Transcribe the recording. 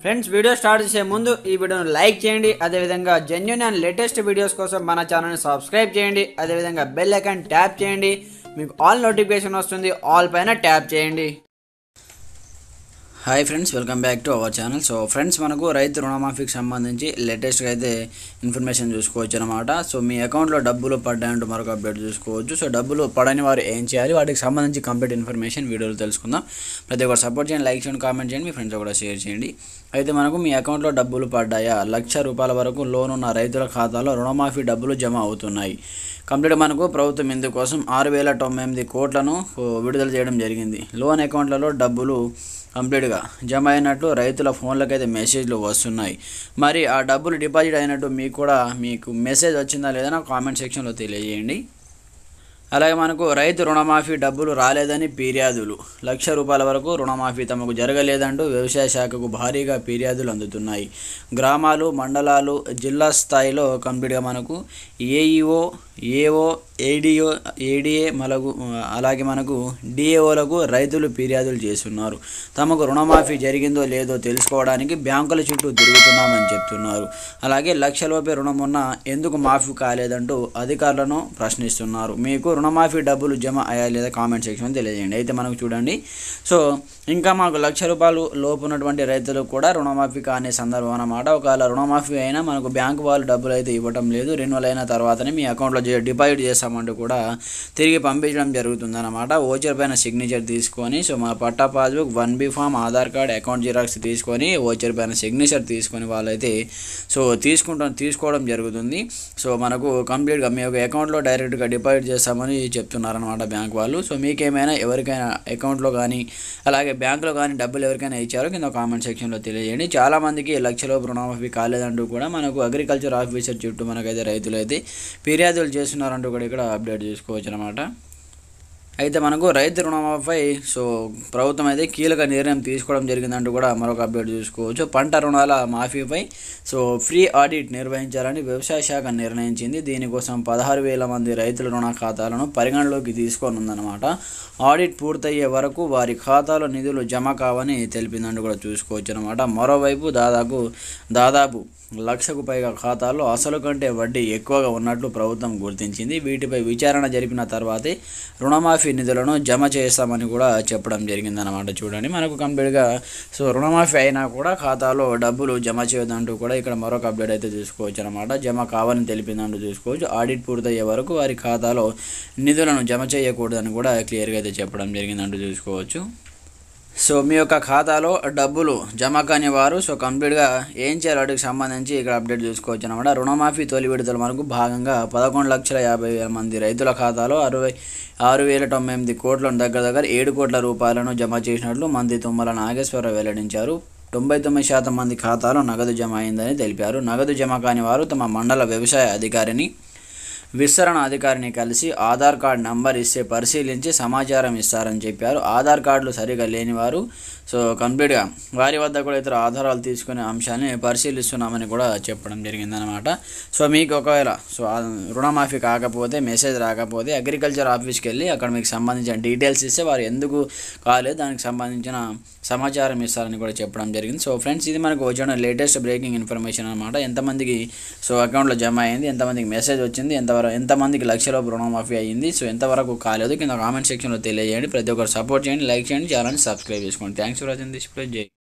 Friends, video start చేసే ముందు ఈ వీడియోను లైక్ చేయండి. అదేవిధంగా జెన్యూన్ అండ్ లేటెస్ట్ వీడియోస్ కోసం మన ఛానల్ని సబ్స్క్రైబ్ చేయండి. అదేవిధంగా బెల్ ఐకాన్ ట్యాప్ చేయండి. మీకు ఆల్ నోటిఫికేషన్ వస్తుంది. ఆల్ పైన ట్యాప్ చేయండి. Hi friends, welcome back to our channel. So friends, మనకు రైతు రుణమాఫీకి సంబంధించి లేటెస్ట్గా అయితే ఇన్ఫర్మేషన్ చూసుకోవచ్చు అనమాట. సో మీ అకౌంట్లో డబ్బులు పడ్డాయంటూ మరొక అప్డేట్ చూసుకోవచ్చు. సో డబ్బులు పడని వారు ఏం చేయాలి, వాటికి సంబంధించి కంప్లీట్ ఇన్ఫర్మేషన్ వీడియోలో తెలుసుకుందాం. ప్రతి ఒక్కరు సపోర్ట్ చేయండి, లైక్ చేయండి, కామెంట్ చేయండి, మీ ఫ్రెండ్స్ కూడా షేర్ చేయండి. అయితే మనకు మీ అకౌంట్లో డబ్బులు పడ్డాయా, ₹1,00,000 వరకు లోన్ ఉన్న రైతుల ఖాతాలో రుణమాఫీ డబ్బులు జమ అవుతున్నాయి. కంప్లీట్గా మనకు ప్రభుత్వం ఇందుకోసం 6,098 కోట్లను విడుదల చేయడం జరిగింది. లోన్ అకౌంట్లలో డబ్బులు కంప్లీట్గా జమ అయినట్లు రైతుల ఫోన్లకైతే మెసేజ్లు వస్తున్నాయి. మరి ఆ డబ్బులు డిపాజిట్ అయినట్టు మీకు మెసేజ్ వచ్చిందా లేదా నాకు కామెంట్ సెక్షన్లో తెలియజేయండి. అలాగే మనకు రైతు రుణమాఫీ డబ్బులు రాలేదని ఫిర్యాదులు. ₹1,00,000 వరకు రుణమాఫీ తమకు జరగలేదంటూ వ్యవసాయ శాఖకు భారీగా ఫిర్యాదులు అందుతున్నాయి. గ్రామాలు, మండలాలు, జిల్లా స్థాయిలో కంప్లీట్గా మనకు ఏఈఓ, ఏఓ, ఏడిఏ అలాగే మనకు డిఏఓలకు రైతులు ఫిర్యాదులు చేస్తున్నారు. తమకు రుణమాఫీ జరిగిందో లేదో తెలుసుకోవడానికి బ్యాంకుల చుట్టూ తిరుగుతున్నామని చెప్తున్నారు. అలాగే ₹1,00,000 రుణం ఉన్నా ఎందుకు మాఫీ కాలేదంటూ అధికారులను ప్రశ్నిస్తున్నారు. మీకు రుణమాఫీ డబ్బులు జమ అయ్యా లేదా కామెంట్ సెక్షన్ తెలియజేయండి. అయితే మనకు చూడండి, సో ఇంకా మాకు ₹1,00,000 లోపు ఉన్నటువంటి రైతులకు కూడా రుణమాఫీ కానే సందర్భం అన్నమాట. ఒకవేళ రుణమాఫీ అయినా మనకు బ్యాంకు వాళ్ళు డబ్బులు అయితే ఇవ్వటం లేదు. రెన్యువల్ అయిన తర్వాతనే మీ అకౌంట్లో డిపాజిట్ చేస్తామంటూ కూడా తిరిగి పంపించడం జరుగుతుందన్నమాట. ఓచర్ పైన సిగ్నేచర్ తీసుకొని, సో మా patta passbook, 1B form, Aadhaar card, account xerox తీసుకొని ఓచర్ పైన సిగ్నేచర్ తీసుకొని వాళ్ళైతే సో తీసుకోవడం జరుగుతుంది. సో మనకు కంప్లీట్గా మీ యొక్క అకౌంట్లో డైరెక్ట్గా డిపాజిట్ చేస్తామని చెప్తున్నారనమాట బ్యాంక్ వాళ్ళు. సో మీకేమైనా ఎవరికైనా అకౌంట్లో కానీ అలాగే బ్యాంకులో కానీ డబ్బులు ఎవరికైనా ఇచ్చారో కింద కామెంట్ సెక్షన్లో తెలియజేయండి. చాలామందికి ₹1,00,000 రుణమాఫీ కాలేదంటూ కూడా మనకు అగ్రికల్చర్ ఆఫీసర్ చుట్టూ మనకైతే రైతులు అయితే ఫిర్యాదులు చేస్తున్నారంటూ కూడా ఇక్కడ అప్డేట్ చేసుకోవచ్చు అనమాట. అయితే మనకు రైతు రుణమాఫీపై సో ప్రభుత్వం అయితే కీలక నిర్ణయం తీసుకోవడం జరిగిందంటూ కూడా మరొక అప్డేట్ చూసుకోవచ్చు. పంట రుణాల మాఫీపై సో ఫ్రీ ఆడిట్ నిర్వహించాలని వ్యవసాయ శాఖ నిర్ణయించింది. దీనికోసం 16,000 మంది రైతుల రుణ ఖాతాలను పరిగణలోకి తీసుకోనుందన్నమాట. ఆడిట్ పూర్తయ్యే వరకు వారి ఖాతాలో నిధులు జమ కావని తెలిపిందంటూ కూడా చూసుకోవచ్చు అనమాట. మరోవైపు దాదాపు ₹1,00,000కు పైగా ఖాతాల్లో అసలు కంటే వడ్డీ ఎక్కువగా ఉన్నట్లు ప్రభుత్వం గుర్తించింది. వీటిపై విచారణ జరిపిన తర్వాతే రుణమాఫీ నిధులను జమ చేస్తామని కూడా చెప్పడం జరిగిందనమాట. చూడండి, మనకు కంప్లీట్గా సో రుణమాఫీ అయినా కూడా ఖాతాలో డబ్బులు జమ చేయదంటూ కూడా ఇక్కడ మరొక అప్డేట్ అయితే చూసుకోవచ్చు అనమాట. జమ కావాలని తెలిపిందంటూ చూసుకోవచ్చు. ఆడిట్ పూర్తయ్యే వరకు వారి ఖాతాలో నిధులను జమ చేయకూడదని కూడా క్లియర్గా అయితే చెప్పడం జరిగిందంటూ చూసుకోవచ్చు. సో మీ యొక్క ఖాతాలో డబ్బులు జమ కాని వారు సో కంప్లీట్గా ఏం చేయాలి వాటికి సంబంధించి ఇక్కడ అప్డేట్ చూసుకోవచ్చు అనమాట. రుణమాఫీ తొలి విడుదల మనకు భాగంగా 11,50,000 మంది రైతుల ఖాతాలో 6,098 కోట్లను దగ్గర 7 కోట్ల రూపాయలను జమ చేసినట్లు మంత్రి తుమ్మల నాగేశ్వరరావు వెల్లడించారు. 99% మంది ఖాతాలో నగదు జమ అయిందని తెలిపారు. నగదు జమ కాని వారు తమ మండల వ్యవసాయ అధికారిని, విస్తరణ అధికారిని కలిసి ఆధార్ కార్డు నంబర్ ఇస్తే పరిశీలించి సమాచారం ఇస్తారని చెప్పారు. ఆధార్ కార్డులు సరిగా లేనివారు సో కంప్లీట్గా వారి వద్ద కూడా ఇతర ఆధారాలు తీసుకునే అంశాన్ని పరిశీలిస్తున్నామని కూడా చెప్పడం జరిగిందనమాట. సో మీకు ఒకవేళ సో రుణమాఫీ కాకపోతే, మెసేజ్ రాకపోతే అగ్రికల్చర్ ఆఫీస్కి వెళ్ళి అక్కడ మీకు సంబంధించిన డీటెయిల్స్ ఇస్తే వారు ఎందుకు కాలేదు దానికి సంబంధించిన సమాచారం ఇస్తారని కూడా చెప్పడం జరిగింది. సో ఫ్రెండ్స్, ఇది మనకు వచ్చిన లేటెస్ట్ బ్రేకింగ్ ఇన్ఫర్మేషన్ అనమాట. ఎంతమందికి సో అకౌంట్లో జమ అయింది, ఎంతమందికి మెసేజ్ వచ్చింది, ఎంతమందికి ₹1,00,000 రుణమాఫీ అయ్యింది, సో ఎంతవరకు కాలేదు కింద కామెంట్ సెక్షన్లో తెలియజేయండి. ప్రతి ఒక్కరు సపోర్ట్ చేయండి, లైక్ చేయండి, ఛానల్ని సబ్స్క్రైబ్ చేసుకోండి. Thanks for watching this video. జై